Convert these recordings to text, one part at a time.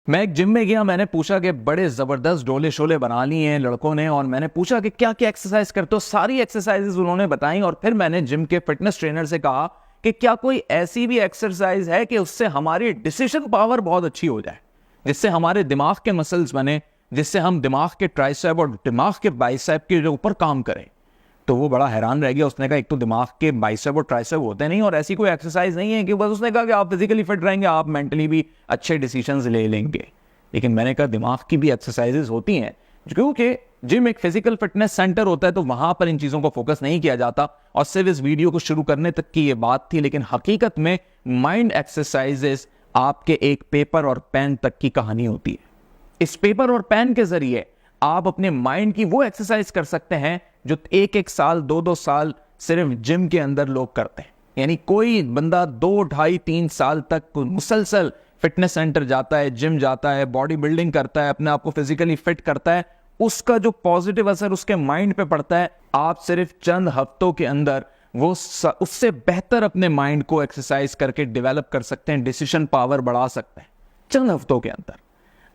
मैं एक जिम में गया, मैंने पूछा कि बड़े जबरदस्त डोले शोले बना लिए हैं लड़कों ने, और मैंने पूछा कि क्या क्या एक्सरसाइज करते हो। सारी एक्सरसाइजेज उन्होंने बताई, और फिर मैंने जिम के फिटनेस ट्रेनर से कहा कि क्या कोई ऐसी भी एक्सरसाइज है कि उससे हमारी डिसीजन पावर बहुत अच्छी हो जाए, जिससे हमारे दिमाग के मसल्स बने, जिससे हम दिमाग के ट्राइसेप और दिमाग के बाइसेप के ऊपर काम करें। तो वो बड़ा हैरान रह गया। उसने कहा एक तो दिमाग के बाइसेप और ट्राइसेप होते नहीं, और ऐसी कोई एक्सरसाइज नहीं है कि बस उसने कहा कि आप फिजिकली फिट रहेंगे, आप मेंटली भी अच्छे डिसीजंस ले लेंगे। लेकिन मैंने कहा दिमाग की भी एक्सरसाइजेज होती हैं, क्योंकि जिम एक फिजिकल फिटनेस सेंटर होता है, तो वहां पर इन चीजों को फोकस नहीं किया जाता। और सिर्फ इस वीडियो को शुरू करने तक की ये बात थी, लेकिन हकीकत में माइंड एक्सरसाइजेस आपके एक पेपर और पेन तक की कहानी होती है। इस पेपर और पेन के जरिए आप अपने माइंड की वो एक्सरसाइज कर सकते हैं जो एक एक साल, दो दो साल सिर्फ जिम के अंदर लोग करते हैं। यानी कोई बंदा 2, 2.5, 3 साल तक मुसलसल फिटनेस सेंटर जाता है, जिम जाता है, बॉडी बिल्डिंग करता है, अपने आप को फिजिकली फिट करता है, उसका जो पॉजिटिव असर उसके माइंड पे पड़ता है, आप सिर्फ चंद हफ्तों के अंदर वो उससे बेहतर अपने माइंड को एक्सरसाइज करके डेवलप कर सकते हैं, डिसीजन पावर बढ़ा सकते हैं चंद हफ्तों के अंदर।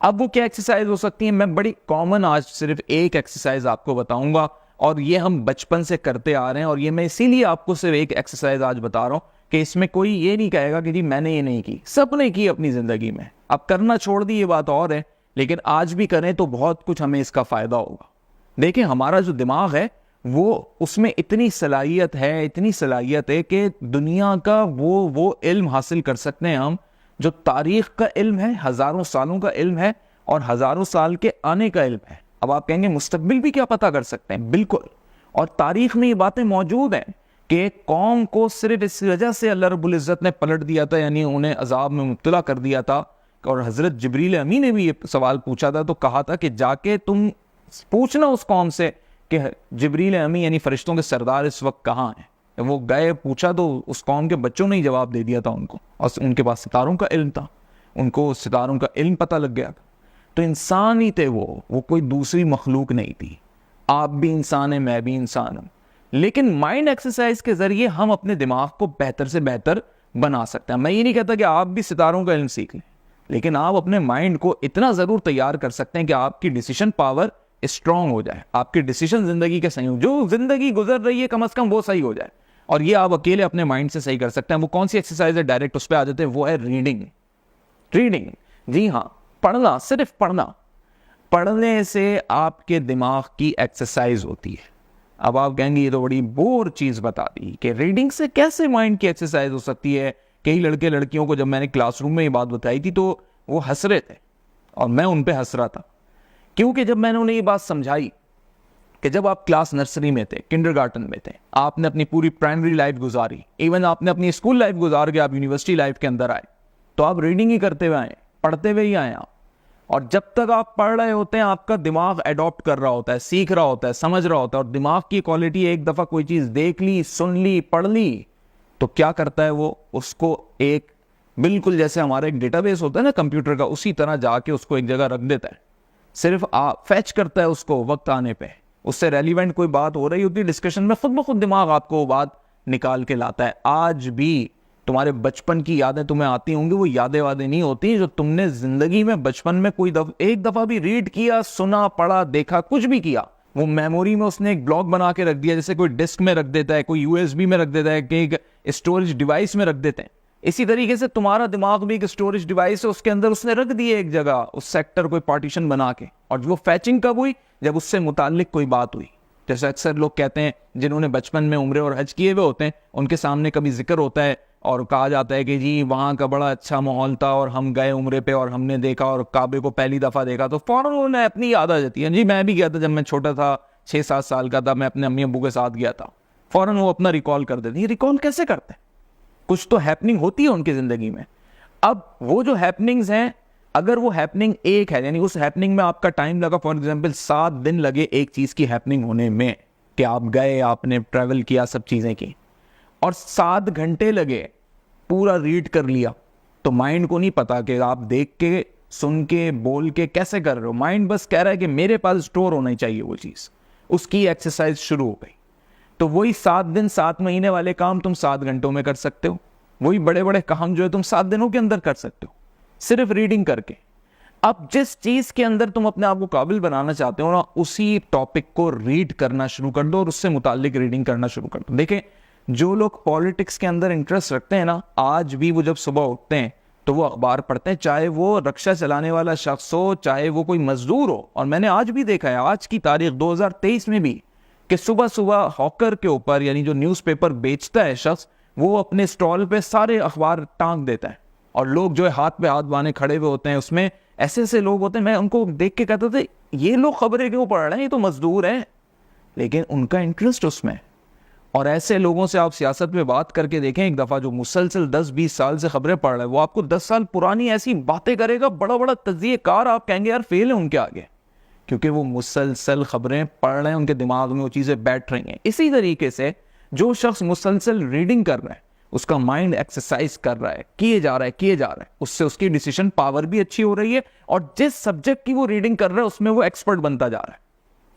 अब वो क्या एक्सरसाइज हो सकती है? मैं बड़ी कॉमन आज सिर्फ एक एक्सरसाइज आपको बताऊंगा, और ये हम बचपन से करते आ रहे हैं, और ये मैं इसीलिए आपको सिर्फ एक एक्सरसाइज आज बता रहा हूं कि इसमें कोई ये नहीं कहेगा कि जी मैंने ये नहीं की। सबने की अपनी जिंदगी में, अब करना छोड़ दी ये बात और है, लेकिन आज भी करें तो बहुत कुछ हमें इसका फायदा होगा। देखिए हमारा जो दिमाग है वो, उसमें इतनी सलाहियत है, इतनी सलाहियत है कि दुनिया का वो इल्म हासिल कर सकते हैं हम, जो तारीख का इल्म है, हजारों सालों का इल्म है, और हजारों साल के आने का इल्म है। अब आप कहेंगे मुस्तकबिल भी क्या पता कर सकते हैं? बिल्कुल। और तारीख में ये बातें मौजूद हैं कि कौम को सिर्फ इस वजह से अल्लाह रब्बुल इज्जत ने पलट दिया था, यानी उन्हें अजाब में मुब्तला कर दिया था। और हजरत जिब्रील अमी ने भी ये सवाल पूछा था, तो कहा था कि जाके तुम पूछना उस कौम से कि जिब्रील अमी यानी फरिश्तों के सरदार इस वक्त कहाँ हैं। वो गए, पूछा, तो उस कौम के बच्चों ने ही जवाब दे दिया था उनको, और उनके पास सितारों का इल्म था, उनको सितारों का इल्म पता लग गया था। तो इंसान ही थे वो कोई दूसरी मखलूक नहीं थी। आप भी इंसान हैं, मैं भी इंसान हूं, लेकिन माइंड एक्सरसाइज के जरिए हम अपने दिमाग को बेहतर से बेहतर बना सकते हैं। मैं ये नहीं कहता कि आप भी सितारों का इल्म सीख लें, लेकिन आप अपने माइंड को इतना जरूर तैयार कर सकते हैं कि आपकी डिसीजन पावर स्ट्रांग हो जाए, आपके डिसीजन जिंदगी के सही हो, जो जिंदगी गुजर रही है कम से कम वो सही हो जाए। और ये आप अकेले अपने माइंड से सही कर सकते हैं। वो कौन सी एक्सरसाइज है? डायरेक्ट उस पर आ जाते हैं, वो है रीडिंग। रीडिंग, जी हाँ, पढ़ना, सिर्फ पढ़ना। पढ़ने से आपके दिमाग की एक्सरसाइज होती है। अब आप कहेंगे ये तो बड़ी बोर चीज बता दी कि रीडिंग से कैसे माइंड की एक्सरसाइज हो सकती है। कई लड़के लड़कियों को जब मैंने क्लासरूम में ये बात बताई थी तो वो हंस रहे थे, और मैं उन पे हंस रहा था, क्योंकि जब मैंने उन्हें ये बात समझाई कि जब आप क्लास नर्सरी में थे, किंडरगार्टन में थे, आपने अपनी पूरी प्राइमरी लाइफ गुजारी, इवन आपने अपनी स्कूल लाइफ गुजार के आप यूनिवर्सिटी लाइफ के अंदर आए, तो आप रीडिंग ही करते हुए आए, पढ़ते हुए ही आए आप। और जब तक आप पढ़ रहे होते हैं, आपका दिमाग एडॉप्ट कर रहा होता है, सीख रहा होता है, समझ रहा होता है। और दिमाग की क्वालिटी, एक दफा कोई चीज देख ली, सुन ली, पढ़ ली, तो क्या करता है वो, उसको एक बिल्कुल जैसे हमारा एक डेटाबेस होता है ना कंप्यूटर का, उसी तरह जाके उसको एक जगह रख देता है। सिर्फ आप फैच करता है उसको वक्त आने पे, उससे रेलिवेंट कोई बात हो रही होती है डिस्कशन में, खुद ब खुद दिमाग आपको वो बात निकाल के लाता है। आज भी तुम्हारे बचपन की यादें तुम्हें आती होंगी, वो यादें वादें नहीं होती जो तुमने जिंदगी में बचपन में कोई एक दफा भी रीड किया, सुना, पढ़ा, देखा, कुछ भी किया, वो मेमोरी में उसने एक ब्लॉक बना के रख दिया। जैसे कोई डिस्क में रख देता है, कोई यूएसबी में रख देता है, कि एक स्टोरेज डिवाइस में रख देते हैं। इसी तरीके से तुम्हारा दिमाग भी एक स्टोरेज डिवाइस है, उसके अंदर उसने रख दिए एक जगह, उस सेक्टर कोई पार्टीशन बना के। और वो फैचिंग कब हुई? जब उससे मुताल्लिक कोई बात हुई। जैसे अक्सर लोग कहते हैं जिन्होंने बचपन में उम्रे और हज किए हुए होते हैं, उनके सामने कभी जिक्र होता है और कहा जाता है कि जी वहां का बड़ा अच्छा माहौल था और हम गए उम्रे पे और हमने देखा और काबे को पहली दफा देखा, तो फौरन उन्हें अपनी याद आ जाती है, जी मैं भी गया था जब मैं छोटा था, 6-7 साल का था, मैं अपने अम्मी अब्बू के साथ गया था। फौरन वो अपना रिकॉल कर देते हैं। रिकॉल कैसे करते हैं? कुछ तो हैपनिंग होती है उनकी जिंदगी में। अब वो जो हैपनिंग्स हैं, अगर वो हैपनिंग एक है, यानी उस हैपनिंग में आपका टाइम लगा, फॉर एग्जांपल 7 दिन लगे एक चीज की हैपनिंग होने में, कि आप गए, आपने ट्रैवल किया, सब चीजें की, और 7 घंटे लगे पूरा रीड कर लिया, तो माइंड को नहीं पता कि आप देख के, सुन के, बोल के कैसे कर रहे हो। माइंड बस कह रहा है कि मेरे पास स्टोर होना चाहिए वो चीज। उसकी एक्सरसाइज शुरू हो गई। तो वही 7 दिन 7 महीने वाले काम तुम 7 घंटों में कर सकते हो। वही बड़े बड़े काम जो है तुम 7 दिनों के अंदर कर सकते हो, सिर्फ रीडिंग करके। अब जिस चीज के अंदर तुम अपने आप को काबिल बनाना चाहते हो ना, उसी टॉपिक को रीड करना शुरू कर दो और उससे मुतालिक रीडिंग करना शुरू कर दो। देखें, जो लोग पॉलिटिक्स के अंदर इंटरेस्ट रखते हैं ना, आज भी वो जब सुबह उठते हैं तो वो अखबार पढ़ते हैं, चाहे वो रिक्शा चलाने वाला शख्स हो, चाहे वो कोई मजदूर हो। और मैंने आज भी देखा है, आज की तारीख 2023 में भी, कि सुबह सुबह हॉकर के ऊपर, यानी जो न्यूज़पेपर बेचता है शख्स, वो अपने स्टॉल पे सारे अखबार टांग देता है और लोग जो है हाथ पे हाथ बांधे खड़े हुए होते हैं। उसमें ऐसे ऐसे लोग होते हैं, मैं उनको देख के कहता था ये लोग खबरें क्यों पढ़ रहे हैं, ये तो मजदूर हैं, लेकिन उनका इंटरेस्ट उसमें। और ऐसे लोगों से आप सियासत में बात करके देखें एक दफा, जो मुसलसल 10-20 साल से खबरें पढ़ रहा है, वो आपको 10 साल पुरानी ऐसी बातें करेगा, बड़ा बड़ा तज्जिएकार, आप कहेंगे यार फेल है उनके आगे, क्योंकि वो मुसलसल खबरें पढ़ रहे हैं, उनके दिमाग में वो चीजें बैठ रही हैं। इसी तरीके से जो शख्स मुसलसल रीडिंग कर रहा है, उसका माइंड एक्सरसाइज कर रहा है, किए जा रहा है, उससे उसकी डिसीजन पावर भी अच्छी हो रही है, और जिस सब्जेक्ट की वो रीडिंग कर रहा है उसमें वो एक्सपर्ट बनता जा रहा है।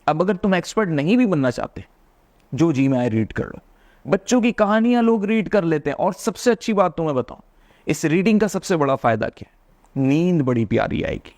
अब अगर तुम एक्सपर्ट नहीं भी बनना चाहते, जो जी में आए रीड कर लो। बच्चों की कहानियां लोग रीड कर लेते हैं, और सबसे अच्छी बात तुम्हें बताऊं, इस रीडिंग का सबसे बड़ा फायदा क्या है, नींद बड़ी प्यारी आएगी।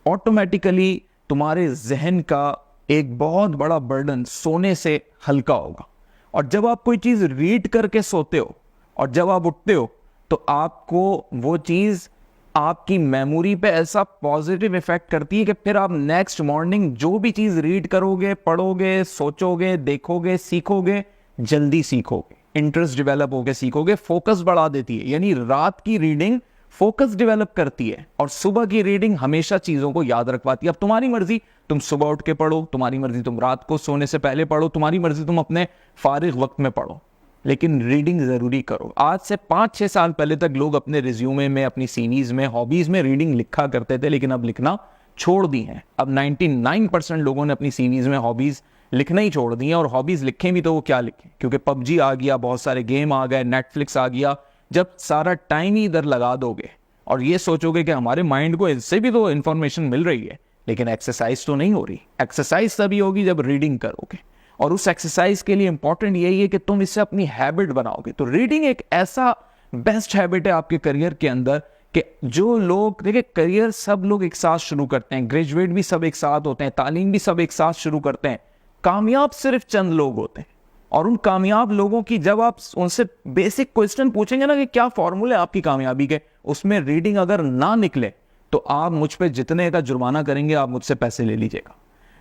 ऑटोमेटिकली तुम्हारे जहन का एक बहुत बड़ा बर्डन सोने से हल्का होगा। और जब आप कोई चीज रीड करके सोते हो और जब आप उठते हो, तो आपको वो चीज आपकी मेमोरी पे ऐसा पॉजिटिव इफेक्ट करती है कि फिर आप नेक्स्ट मॉर्निंग जो भी चीज रीड करोगे, पढ़ोगे, सोचोगे, देखोगे, सीखोगे, जल्दी सीखोगे, इंटरेस्ट डेवलप होकर सीखोगे, फोकस बढ़ा देती है। यानी रात की रीडिंग फोकस डेवलप करती है और सुबह की रीडिंग हमेशा चीजों को याद रखवाती है। अब तुम्हारी मर्जी, तुम सुबह उठ के पढ़ो, तुम्हारी मर्जी तुम रात को सोने से पहले पढ़ो, तुम्हारी मर्जी तुम अपने फारिग वक्त में पढ़ो, लेकिन रीडिंग जरूरी करो। आज से 5-6 साल पहले तक लोग अपने रिज्यूमे में, अपनी सीवीज में, हॉबीज में रीडिंग लिखा करते थे, लेकिन अब लिखना छोड़ दी है। अब 99% लोगों ने अपनी सीवीज में हॉबीज लिखना ही छोड़ दी है। और हॉबीज लिखें भी तो वो क्या लिखें, क्योंकि पबजी आ गया, बहुत सारे गेम आ गए, नेटफ्लिक्स आ गया। जब सारा टाइम ही इधर लगा दोगे और ये सोचोगे कि हमारे माइंड को इससे भी तो इंफॉर्मेशन मिल रही है, लेकिन एक्सरसाइज तो नहीं हो रही। एक्सरसाइज तभी होगी जब रीडिंग करोगे, और उस एक्सरसाइज के लिए इंपॉर्टेंट यही है कि तुम इससे अपनी हैबिट बनाओगे। तो रीडिंग एक ऐसा बेस्ट हैबिट है आपके करियर के अंदर कि जो लोग, देखिए करियर सब लोग एक साथ शुरू करते हैं, ग्रेजुएट भी सब एक साथ होते हैं, तालीम भी सब एक साथ शुरू करते हैं, कामयाब सिर्फ चंद लोग होते हैं। और उन कामयाब लोगों की जब आप उनसे बेसिक क्वेश्चन पूछेंगे ना कि क्या फॉर्मूले आपकी कामयाबी के, उसमें रीडिंग अगर ना निकले तो आप मुझ पे जितने का जुर्माना करेंगे आप मुझसे पैसे ले लीजिएगा।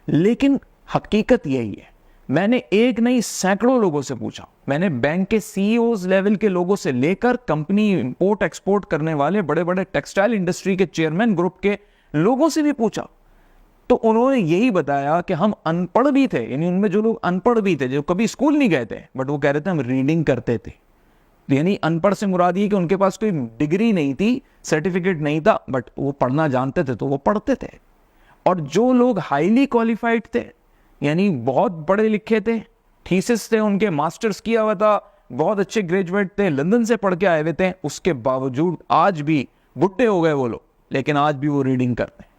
लेकिन हकीकत यही है, मैंने एक नहीं सैकड़ों लोगों से पूछा, मैंने बैंक के सीईओज लेवल के लोगों से लेकर कंपनी इंपोर्ट एक्सपोर्ट करने वाले बड़े बड़े टेक्सटाइल इंडस्ट्री के चेयरमैन ग्रुप के लोगों से भी पूछा, तो उन्होंने यही बताया कि हम अनपढ़ भी थे, यानी उनमें जो लोग अनपढ़ भी थे, जो कभी स्कूल नहीं गए थे, बट वो कह रहे थे हम रीडिंग करते थे। यानी अनपढ़ से मुराद ये कि उनके पास कोई डिग्री नहीं थी, सर्टिफिकेट नहीं था, बट वो पढ़ना जानते थे तो वो पढ़ते थे। और जो लोग हाईली क्वालिफाइड थे, यानी बहुत पढ़े लिखे थे, थीसिस थे उनके, मास्टर्स किया हुआ था, बहुत अच्छे ग्रेजुएट थे, लंदन से पढ़ के आए हुए थे, उसके बावजूद आज भी बुढ़े हो गए वो लोग, लेकिन आज भी वो रीडिंग करते हैं,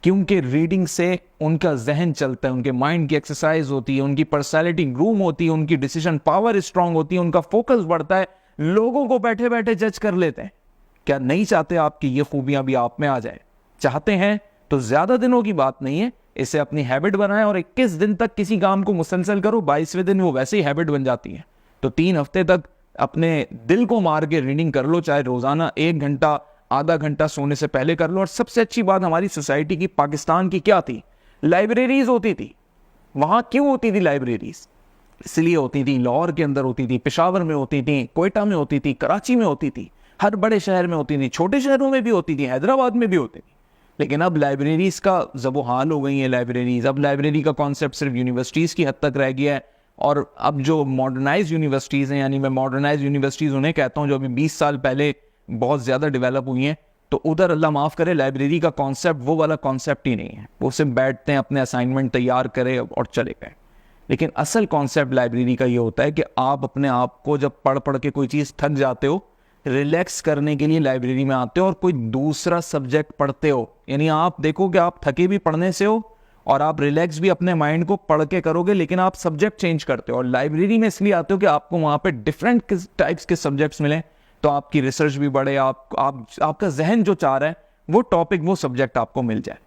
क्योंकि रीडिंग से उनका जहन चलता है, उनके माइंड की एक्सरसाइज होती है, उनकी पर्सनैलिटी ग्रूम होती है, उनकी डिसीजन पावर स्ट्रांग होती है, उनका फोकस बढ़ता है, लोगों को बैठे बैठे जज कर लेते हैं। क्या नहीं चाहते आपकी ये खूबियां भी आप में आ जाए? चाहते हैं तो ज्यादा दिनों की बात नहीं है, इसे अपनी हैबिट बनाएं और 21 दिन तक किसी काम को मुसलसल करो, 22वें दिन वो वैसे ही हैबिट बन जाती है। तो 3 हफ्ते तक अपने दिल को मार के रीडिंग कर लो, चाहे रोजाना 1 घंटा, आधा घंटा सोने से पहले कर लो। और सबसे अच्छी बात हमारी सोसाइटी की, पाकिस्तान की क्या थी, लाइब्रेरीज होती थी। वहां क्यों होती थी लाइब्रेरीज? इसलिए होती थी, लाहौर के अंदर होती थी, पेशावर में होती थी, कोयटा में होती थी, कराची में होती थी, हर बड़े शहर में होती थी, छोटे शहरों में भी होती थी, हैदराबाद में भी होती थी। लेकिन अब लाइब्रेरीज का जबो हाल हो गई है लाइब्रेरीज। अब लाइब्रेरी का कॉन्सेप्ट सिर्फ यूनिवर्सिटीज़ की हद तक रह गया है। और अब जो मॉडर्नाइज यूनिवर्सिटीज़ हैं, यानी मैं मॉडर्नाइज यूनिवर्सिटीज़ उन्हें कहता हूँ जो अभी 20 साल पहले बहुत ज़्यादा डेवलप हुई हैं, तो उधर अल्लाह माफ़ करे लाइब्रेरी का कॉन्सेप्ट वो वाला कॉन्सेप्ट ही नहीं है। वो सिर्फ बैठते हैं, अपने असाइनमेंट तैयार करें और चले गए। लेकिन असल कॉन्सेप्ट लाइब्रेरी का ये होता है कि आप अपने आप को जब पढ़ पढ़ के कोई चीज़ थक जाते हो, रिलैक्स करने के लिए लाइब्रेरी में आते हो और कोई दूसरा सब्जेक्ट पढ़ते हो। यानी आप देखो कि आप थके भी पढ़ने से हो और आप रिलैक्स भी अपने माइंड को पढ़ के करोगे, लेकिन आप सब्जेक्ट चेंज करते हो। और लाइब्रेरी में इसलिए आते हो कि आपको वहाँ पे डिफरेंट टाइप्स के सब्जेक्ट्स मिले, तो आपकी रिसर्च भी बढ़े, आपका जहन जो चाह रहा है वो टॉपिक, वो सब्जेक्ट आपको मिल जाए।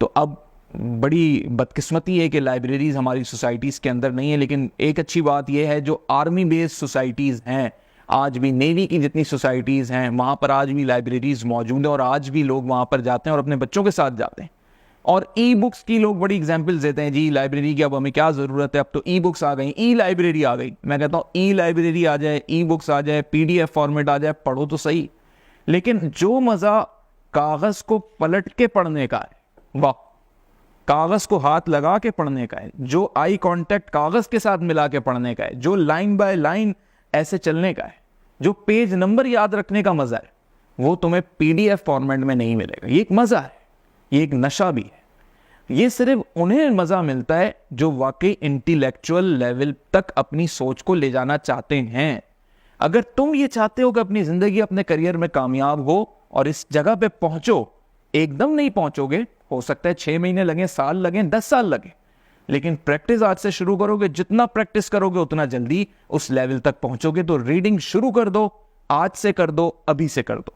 तो अब बड़ी बदकिस्मती है कि लाइब्रेरीज हमारी सोसाइटीज़ के अंदर नहीं है, लेकिन एक अच्छी बात यह है जो आर्मी बेस्ड सोसाइटीज़ हैं, आज भी नेवी की जितनी सोसाइटीज़ हैं वहाँ पर आज भी लाइब्रेरीज मौजूद हैं और आज भी लोग वहाँ पर जाते हैं और अपने बच्चों के साथ जाते हैं। और ई बुक्स की लोग बड़ी एग्जाम्पल्स देते हैं, जी लाइब्रेरी की अब हमें क्या ज़रूरत है, अब तो ई बुक्स आ गई, ई लाइब्रेरी आ गई। मैं कहता हूँ ई लाइब्रेरी आ जाए, ई बुक्स आ जाए, PDF फॉर्मेट आ जाए, पढ़ो तो सही। लेकिन जो मज़ा कागज़ को पलट के पढ़ने का है, वाह, कागज़ को हाथ लगा के पढ़ने का है, जो आई कांटेक्ट कागज़ के साथ मिला के पढ़ने का है, जो लाइन बाय लाइन ऐसे चलने का है, जो पेज नंबर याद रखने का मज़ा है, वो तुम्हें PDF फॉर्मेट में नहीं मिलेगा। ये एक मज़ा है, ये एक नशा भी है। ये सिर्फ उन्हें मज़ा मिलता है जो वाकई इंटेलेक्चुअल लेवल तक अपनी सोच को ले जाना चाहते हैं। अगर तुम ये चाहते हो कि अपनी ज़िंदगी, अपने करियर में कामयाब हो और इस जगह पे पहुंचो, एकदम नहीं पहुंचोगे, हो सकता है 6 महीने लगे, साल लगे, 10 साल लगे, लेकिन प्रैक्टिस आज से शुरू करोगे, जितना प्रैक्टिस करोगे उतना जल्दी उस लेवल तक पहुंचोगे। तो रीडिंग शुरू कर दो, आज से कर दो, अभी से कर दो।